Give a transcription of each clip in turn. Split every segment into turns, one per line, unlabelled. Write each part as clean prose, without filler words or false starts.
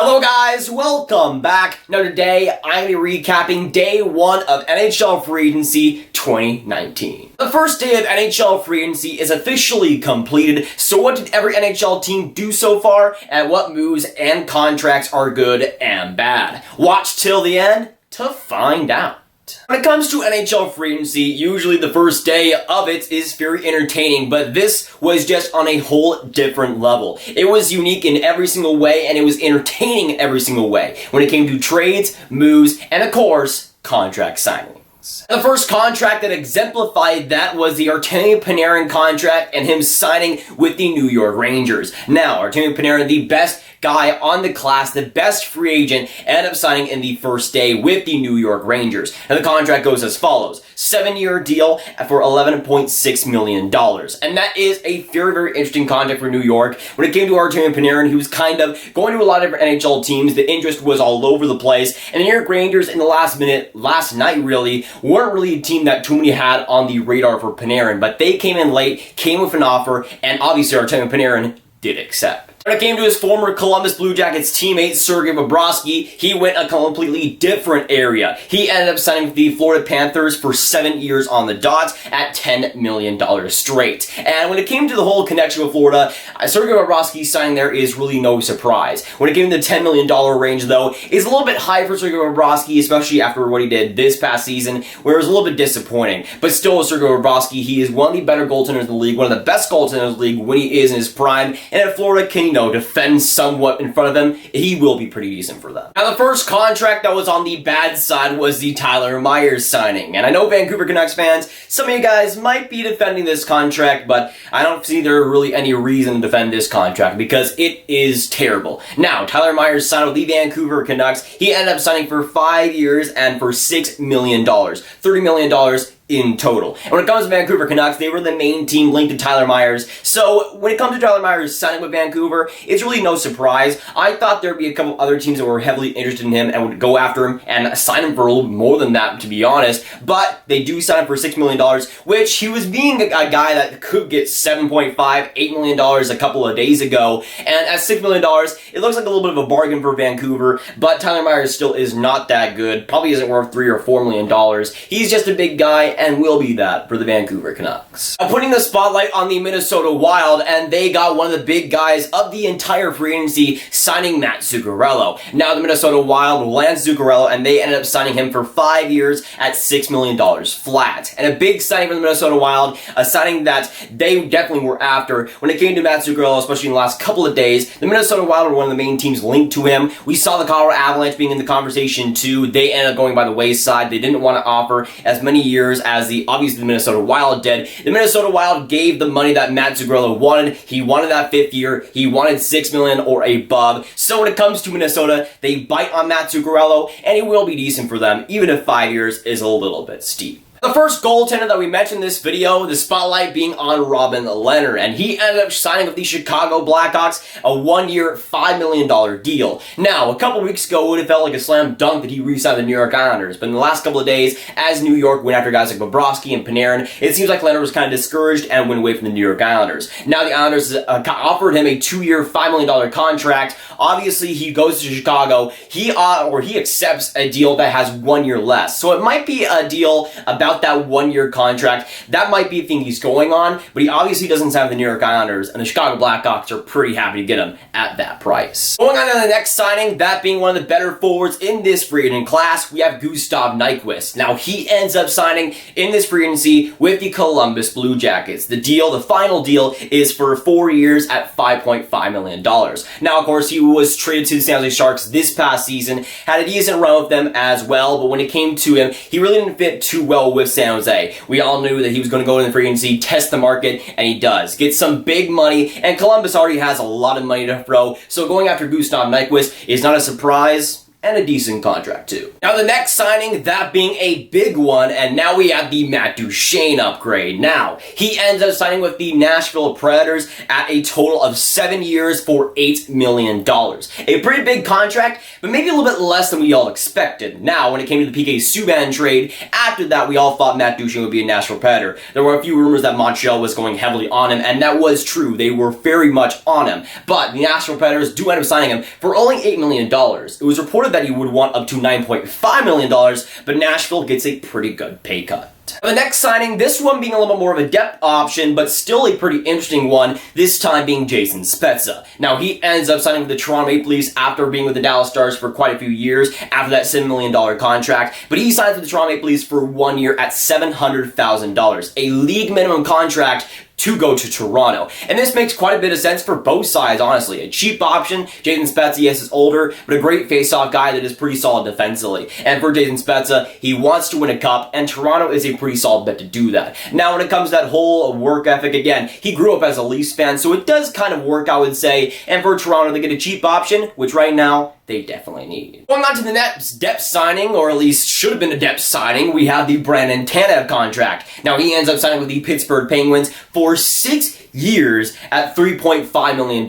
Hello guys, welcome back. Now today, I'm going to be recapping day 1 of NHL Free Agency 2019. The first day of NHL Free Agency is officially completed, so what did every NHL team do so far, and what moves and contracts are good and bad? Watch till the end to find out. When it comes to NHL Free Agency, usually the first day of it is very entertaining, but this was just on a whole different level. It was unique in every single way, and it was entertaining in every single way when it came to trades, moves, and of course, contract signings. The first contract that exemplified that was the Artemi Panarin contract and him signing with the New York Rangers. Now, Artemi Panarin, the best guy on the class, the best free agent, ended up signing in the first day with the New York Rangers. And the contract goes as follows. 7-year deal for $11.6 million. And that is a very, very interesting contract for New York. When it came to Artemi Panarin, he was kind of going to a lot of different NHL teams. The interest was all over the place. And the New York Rangers, in the last minute, last night really, weren't really a team that too many had on the radar for Panarin. But they came in late, came with an offer, and obviously Artemi Panarin did accept. When it came to his former Columbus Blue Jackets teammate, Sergei Bobrovsky, he went a completely different area. He ended up signing with the Florida Panthers for 7 years on the dot at $10 million straight. And when it came to the whole connection with Florida, Sergei Bobrovsky signing there is really no surprise. When it came to the $10 million range, though, is a little bit high for Sergei Bobrovsky, especially after what he did this past season, where it was a little bit disappointing. But still, Sergei Bobrovsky, he is one of the better goaltenders in the league, one of the best goaltenders in the league when he is in his prime, and if Florida can, defend somewhat in front of him, he will be pretty decent for them. Now, the first contract that was on the bad side was the Tyler Myers signing. And I know Vancouver Canucks fans, some of you guys might be defending this contract, but I don't see there really any reason to defend this contract because it is terrible. Now, Tyler Myers signed with the Vancouver Canucks. He ended up signing for 5 years and for $6 million. $30 million in total. And when it comes to Vancouver Canucks, they were the main team linked to Tyler Myers. So when it comes to Tyler Myers signing with Vancouver, it's really no surprise. I thought there'd be a couple other teams that were heavily interested in him and would go after him and sign him for a little more than that, to be honest. But they do sign him for $6 million, which he was being a guy that could get $7.5, $8 million a couple of days ago. And at $6 million, it looks like a little bit of a bargain for Vancouver, but Tyler Myers still is not that good. Probably isn't worth $3 or $4 million. He's just a big guy and will be that for the Vancouver Canucks. Now, putting the spotlight on the Minnesota Wild, and they got one of the big guys of the entire free agency, signing Matt Zuccarello. Now, the Minnesota Wild lands Zuccarello, and they ended up signing him for 5 years at $6 million flat. And a big signing for the Minnesota Wild, a signing that they definitely were after. When it came to Matt Zuccarello, especially in the last couple of days, the Minnesota Wild were one of the main teams linked to him. We saw the Colorado Avalanche being in the conversation too. They ended up going by the wayside. They didn't want to offer as many years as obviously the Minnesota Wild did. The Minnesota Wild gave the money that Matt Zuccarello wanted. He wanted that 5th year. He wanted $6 million or above. So when it comes to Minnesota, they bite on Matt Zuccarello, and he will be decent for them, even if 5 years is a little bit steep. The first goaltender that we mentioned in this video, the spotlight being on Robin Lehner, and he ended up signing with the Chicago Blackhawks a 1-year, $5 million deal. Now, a couple weeks ago, it would have felt like a slam dunk that he re-signed the New York Islanders, but in the last couple of days, as New York went after guys like Bobrovsky and Panarin, it seems like Lehner was kind of discouraged and went away from the New York Islanders. Now, the Islanders offered him a 2-year, $5 million contract. Obviously, he goes to Chicago. He accepts a deal that has 1 year less. So it might be a deal about that 1-year contract. That might be a thing he's going on, but he obviously doesn't have the New York Islanders, and the Chicago Blackhawks are pretty happy to get him at that price. Going on to the next signing, that being one of the better forwards in this free agent class, we have Gustav Nyquist. Now, he ends up signing in this free agency with the Columbus Blue Jackets. The final deal, is for 4 years at $5.5 million. Now, of course, he was traded to the San Jose Sharks this past season, had a decent run with them as well, but when it came to him, he really didn't fit too well with San Jose. We all knew that he was going to go in the free agency, test the market, and he does. Get some big money, and Columbus already has a lot of money to throw, so going after Gustav Nyquist is not a surprise. and a decent contract too. Now the next signing, that being a big one, and now we have the Matt Duchene upgrade. Now, he ends up signing with the Nashville Predators at a total of 7 years for $8 million. A pretty big contract, but maybe a little bit less than we all expected. Now, when it came to the PK Subban trade, after that we all thought Matt Duchene would be a Nashville Predator. There were a few rumors that Montreal was going heavily on him, and that was true. They were very much on him. But the Nashville Predators do end up signing him for only $8 million. It was reported that he would want up to $9.5 million, but Nashville gets a pretty good pay cut. The next signing, this one being a little bit more of a depth option, but still a pretty interesting one, this time being Jason Spezza. Now, he ends up signing with the Toronto Maple Leafs after being with the Dallas Stars for quite a few years, after that $7 million contract, but he signs with the Toronto Maple Leafs for 1 year at $700,000, a league minimum contract to go to Toronto. And this makes quite a bit of sense for both sides, honestly. A cheap option, Jason Spezza, yes, is older, but a great face-off guy that is pretty solid defensively. And for Jason Spezza, he wants to win a cup, and Toronto is a pretty solid bet to do that. Now, when it comes to that whole work ethic, again, he grew up as a Leafs fan, so it does kind of work, I would say. And for Toronto, they get a cheap option, which right now, they definitely need. Going on to the next depth signing, or at least should have been a depth signing, we have the Brandon Tanev contract. Now, he ends up signing with the Pittsburgh Penguins for 6 years at $3.5 million.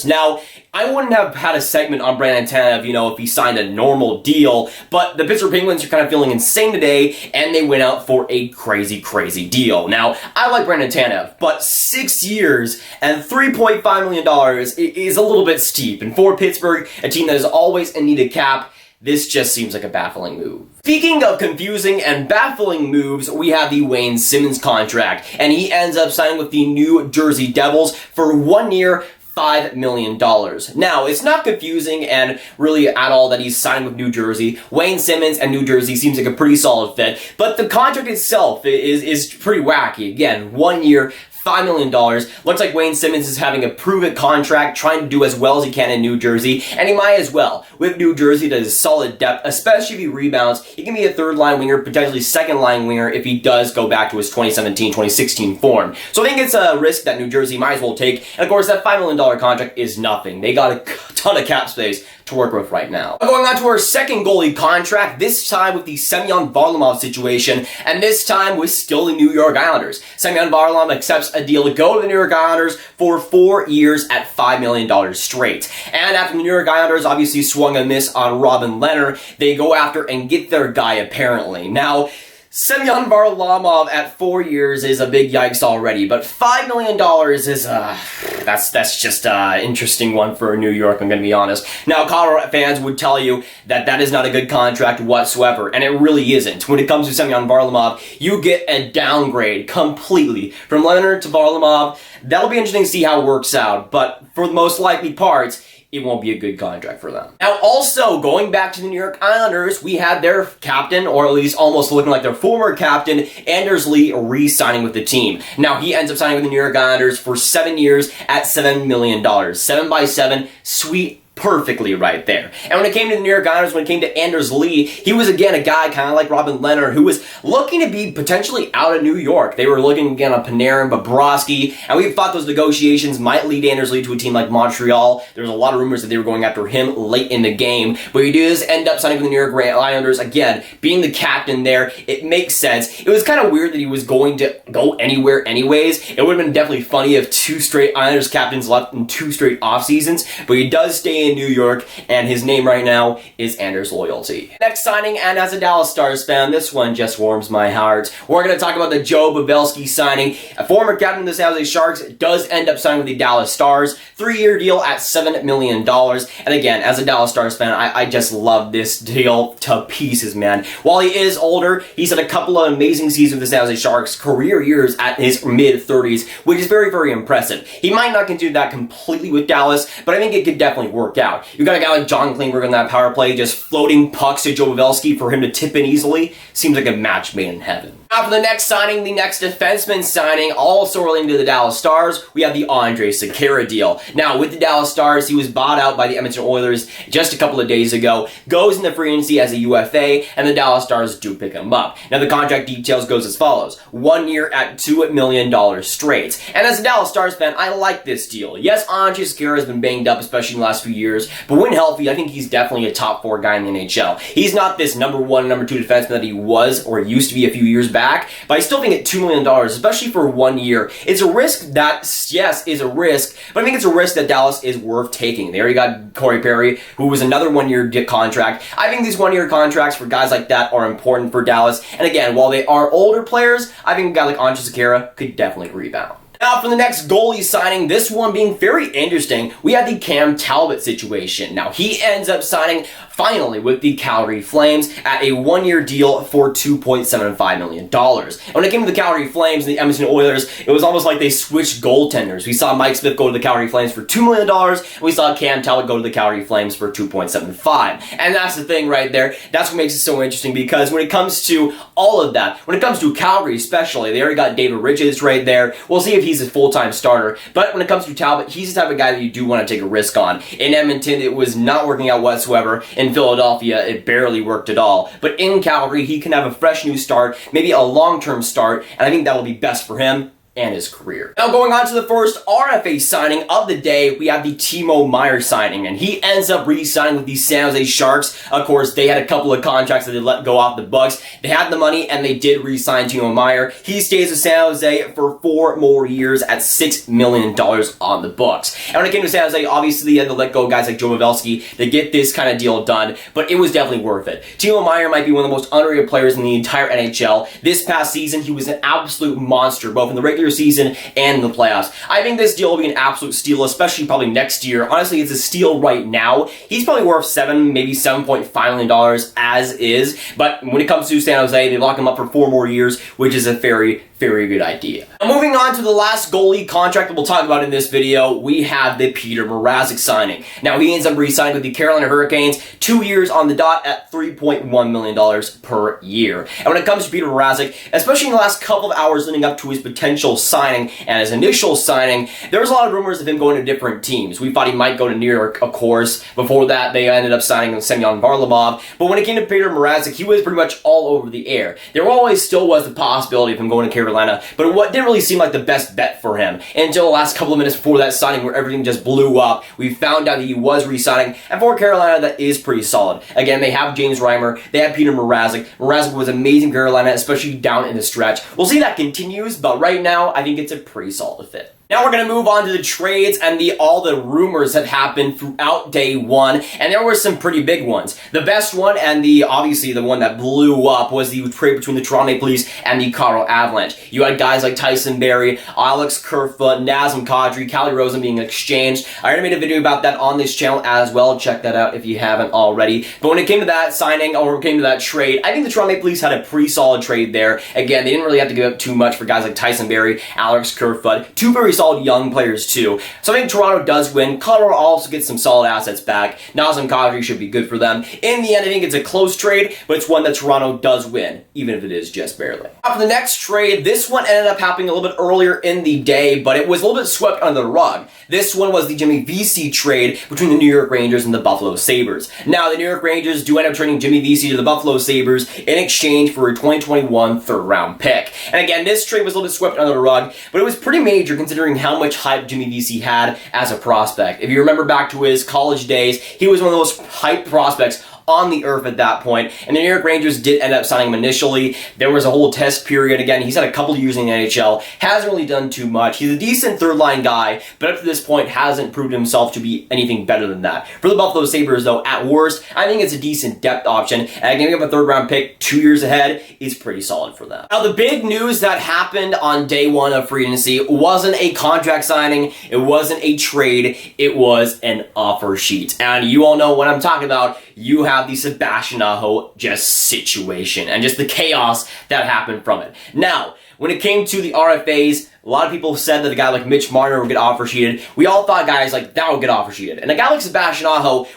Now, I wouldn't have had a segment on Brandon Tanev, if he signed a normal deal, but the Pittsburgh Penguins are kind of feeling insane today, and they went out for a crazy, crazy deal. Now, I like Brandon Tanev, but 6 years and $3.5 million is a little bit steep, and for Pittsburgh, a team that is always in need of cap, this just seems like a baffling move. Speaking of confusing and baffling moves, we have the Wayne Simmonds contract, and he ends up signing with the New Jersey Devils for 1 year, $5 million. Now, it's not confusing and really at all that he's signing with New Jersey. Wayne Simmonds and New Jersey seems like a pretty solid fit, but the contract itself is pretty wacky. Again, 1 year, $5 million. Looks like Wayne Simmonds is having a prove-it contract, trying to do as well as he can in New Jersey, and he might as well. With New Jersey, that is solid depth, especially if he rebounds. He can be a third-line winger, potentially second-line winger if he does go back to his 2017-2016 form. So I think it's a risk that New Jersey might as well take, and of course, that $5 million contract is nothing. They got a ton of cap space to work with right now. Going on to our second goalie contract, this time with the Semyon Varlamov situation, and this time with still the New York Islanders. Semyon Varlamov accepts a deal to go to the New York Islanders for 4 years at $5 million straight. And after the New York Islanders obviously swung a miss on Robin Lehner, they go after and get their guy apparently. Now, Semyon Varlamov at 4 years is a big yikes already, but $5 million is, that's just an interesting one for New York, I'm going to be honest. Now, Colorado fans would tell you that that is not a good contract whatsoever, and it really isn't. When it comes to Semyon Varlamov, you get a downgrade completely from Leonard to Varlamov. That'll be interesting to see how it works out, but for the most likely parts, it won't be a good contract for them. Now, also, going back to the New York Islanders, we had their captain, or at least almost looking like their former captain, Anders Lee, re-signing with the team. Now, he ends up signing with the New York Islanders for 7 years at $7 million. 7 by 7, sweet, perfectly right there. And when it came to the New York Islanders, when it came to Anders Lee, he was again a guy kind of like Robin Lehner who was looking to be potentially out of New York. They were looking again on Panarin, Bobrovsky, and we thought those negotiations might lead Anders Lee to a team like Montreal. There was a lot of rumors that they were going after him late in the game, but he does end up signing with the New York Islanders. Again, being the captain there, it makes sense. It was kind of weird that he was going to go anywhere anyways. It would have been definitely funny if 2 straight Islanders captains left in 2 straight off seasons, but he does stay in New York, and his name right now is Anders Loyalty. Next signing, and as a Dallas Stars fan, this one just warms my heart. We're going to talk about the Joe Bobrovsky signing. A former captain of the San Jose Sharks does end up signing with the Dallas Stars. 3-year deal at $7 million. And again, as a Dallas Stars fan, I just love this deal to pieces, man. While he is older, he's had a couple of amazing seasons with the San Jose Sharks, career years at his mid-30s, which is very, very impressive. He might not continue that completely with Dallas, but I think it could definitely work out. You got a guy like John Klingberg on that power play, just floating pucks to Joe Bobrovsky for him to tip in easily. Seems like a match made in heaven. Now for the next signing, the next defenseman signing, also relating to the Dallas Stars, we have the Andrej Sekera deal. Now with the Dallas Stars, he was bought out by the Edmonton Oilers just a couple of days ago, goes into free agency as a UFA, and the Dallas Stars do pick him up. Now the contract details goes as follows: 1 year at $2 million straight. And as a Dallas Stars fan, I like this deal. Yes, Andrej Sekera has been banged up, especially in the last few years, but when healthy, I think he's definitely a top 4 guy in the NHL. He's not this number 1, number 2 defenseman that he was or used to be a few years back, but I still think at $2 million, especially for 1 year, it's a risk that, yes, is a risk, but I think it's a risk that Dallas is worth taking. They already got Corey Perry, who was another 1-year contract. I think these 1-year contracts for guys like that are important for Dallas, and again, while they are older players, I think a guy like Andrej Sekera could definitely rebound. Now for the next goalie signing, this one being very interesting, we have the Cam Talbot situation. Now he ends up signing finally with the Calgary Flames at a 1-year deal for $2.75 million. And when it came to the Calgary Flames and the Edmonton Oilers, it was almost like they switched goaltenders. We saw Mike Smith go to the Calgary Flames for $2 million, and we saw Cam Talbot go to the Calgary Flames for $2.75. And that's the thing right there. That's what makes it so interesting, because when it comes to all of that, when it comes to Calgary especially, they already got David Riches right there. We'll see if he's a full-time starter. But when it comes to Talbot, he's the type of guy that you do want to take a risk on. In Edmonton, it was not working out whatsoever. In Philadelphia, it barely worked at all. But in Calgary, he can have a fresh new start, maybe a long-term start, and I think that will be best for him and his career. Now going on to the first RFA signing of the day, we have the Timo Meier signing, and he ends up re-signing with the San Jose Sharks. Of course, they had a couple of contracts that they let go off the books. They had the money, and they did re-sign Timo Meier. He stays with San Jose for 4 more years at $6 million on the books. And when it came to San Jose, obviously they had to let go guys like Joe Pavelski to get this kind of deal done, but it was definitely worth it. Timo Meier might be one of the most underrated players in the entire NHL. This past season, he was an absolute monster, both in the regular season and in the playoffs. I think this deal will be an absolute steal, especially probably next year. Honestly, it's a steal right now. He's probably worth $7, maybe $7.5 million as is, but when it comes to San Jose, they lock him up for 4 more years, which is a very good idea. Now moving on to the last goalie contract that we'll talk about in this video, we have the Petr Mrazek signing. Now he ends up re-signing with the Carolina Hurricanes, 2 years on the dot at $3.1 million per year. And when it comes to Petr Mrazek, especially in the last couple of hours leading up to his potential signing and his initial signing, there was a lot of rumors of him going to different teams. We thought he might go to New York, of course. Before that, they ended up signing Semyon Varlamov. But when it came to Petr Mrazek, he was pretty much all over the air. There always still was the possibility of him going to Carolina, but what didn't really seem like the best bet for him until the last couple of minutes before that signing, where everything just blew up. We found out that he was re-signing, and for Carolina, that is pretty solid. Again, they have James Reimer, they have Petr Mrazek. Mrazek was amazing in Carolina, especially down in the stretch. We'll see if that continues, but right now, I think it's a pretty solid fit. Now we're going to move on to the trades and all the rumors that happened throughout day 1, and there were some pretty big ones. The best one, and obviously the one that blew up, was the trade between the Toronto Maple Leafs and the Colorado Avalanche. You had guys like Tyson, Barrie, Alex Kerfoot, Nazem, Kadri, Calle Rosen being exchanged. I already made a video about that on this channel as well. Check that out if you haven't already. But when it came to that signing, or when it came to that trade, I think the Toronto Maple Leafs had a pretty solid trade there. Again, they didn't really have to give up too much for guys like Tyson, Barrie, Alex Kerfoot. 2 very solid young players too. So I think Toronto does win. Colorado also gets some solid assets back. Nazem, Kadri should be good for them. In the end, I think it's a close trade, but it's one that Toronto does win, even if it is just barely. Now for the next trade, this one ended up happening a little bit earlier in the day, but it was a little bit swept under the rug. This one was the Jimmy Vesey trade between the New York Rangers and the Buffalo Sabres. Now, the New York Rangers do end up trading Jimmy Vesey to the Buffalo Sabres in exchange for a 2021 third-round pick. And again, this trade was a little bit swept under the rug, but it was pretty major considering how much hype Jimmy Vesey had as a prospect. If you remember back to his college days, he was one of the most hyped prospects on the earth at that point, and the New York Rangers did end up signing him initially. There was a whole test period. Again, he's had a couple of years in the NHL, hasn't really done too much. He's a decent third-line guy, but up to this point hasn't proved himself to be anything better than that. For the Buffalo Sabres, though, at worst, I think it's a decent depth option, and giving up a third-round pick 2 years ahead is pretty solid for them. Now, the big news that happened on day 1 of free agency wasn't a contract signing, it wasn't a trade, it was an offer sheet. And you all know what I'm talking about. You have the Sebastian just situation and just the chaos that happened from it. Now, when it came to the RFAs, a lot of people said that a guy like Mitch Marner would get offer sheeted. We all thought guys like that would get offer sheeted. And a guy like Sebastian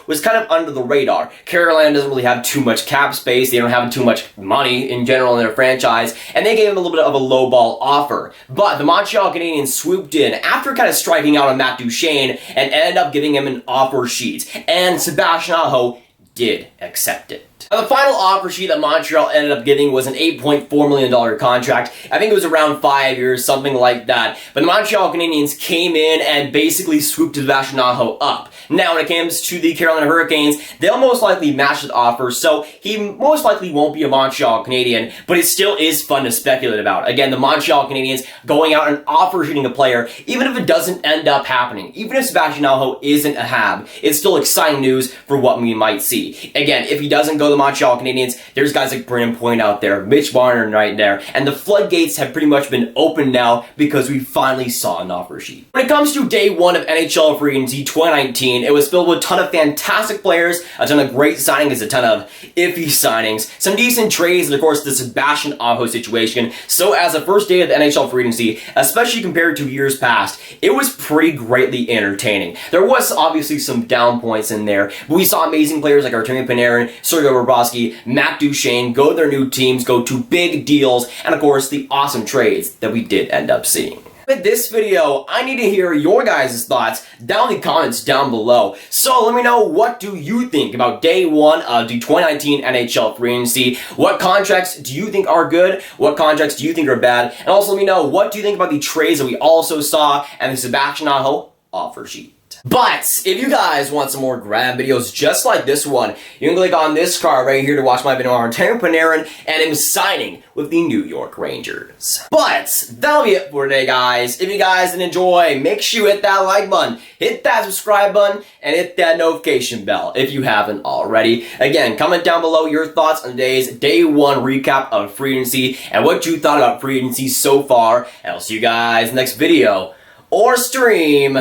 was kind of under the radar. Carolina doesn't really have too much cap space. They don't have too much money in general in their franchise. And they gave him a little bit of a lowball offer. But the Montreal Canadiens swooped in after kind of striking out on Matt Duchene and ended up giving him an offer sheet. And Sebastian did accept it. Now, the final offer sheet that Montreal ended up getting was an $8.4 million contract. I think it was around 5 years, something like that. But the Montreal Canadiens came in and basically swooped Sebastian up. Now, when it comes to the Carolina Hurricanes, they'll most likely match the offer, so he most likely won't be a Montreal Canadian, but it still is fun to speculate about. Again, the Montreal Canadiens going out and offer sheeting a player, even if it doesn't end up happening. Even if Sebastian isn't a Hab, it's still exciting news for what we might see. Again, if he doesn't go to the Montreal Canadiens, there's guys like Brandon Point out there, Mitch Marner right there, and the floodgates have pretty much been opened now because we finally saw an offer sheet. When it comes to day one of NHL Free Agency 2019, it was filled with a ton of fantastic players, a ton of great signings, a ton of iffy signings, some decent trades, and of course the Sebastian situation. So as a first day of the NHL Free Agency, especially compared to years past, it was pretty greatly entertaining. There was obviously some down points in there, but we saw amazing players like Artemi, Panarin, Sergei, Bobrovsky, Matt Duchene go to their new teams, go to big deals, and of course the awesome trades that we did end up seeing. In this video, I need to hear your guys' thoughts down in the comments down below. So let me know, what do you think about day one of the 2019 NHL Free Agency? What contracts do you think are good? What contracts do you think are bad? And also let me know, what do you think about the trades that we also saw and the Sebastian offer sheet? But if you guys want some more Grav videos just like this one, you can click on this card right here to watch my video on Artemi Panarin and him signing with the New York Rangers. But that'll be it for today, guys. If you guys did enjoy, make sure you hit that like button, hit that subscribe button, and hit that notification bell if you haven't already. Again, comment down below your thoughts on today's day one recap of Free Agency and what you thought about Free Agency so far. And I'll see you guys next video or stream.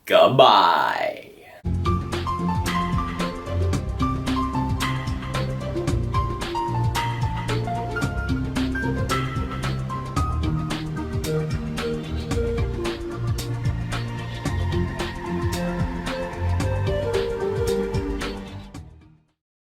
Goodbye.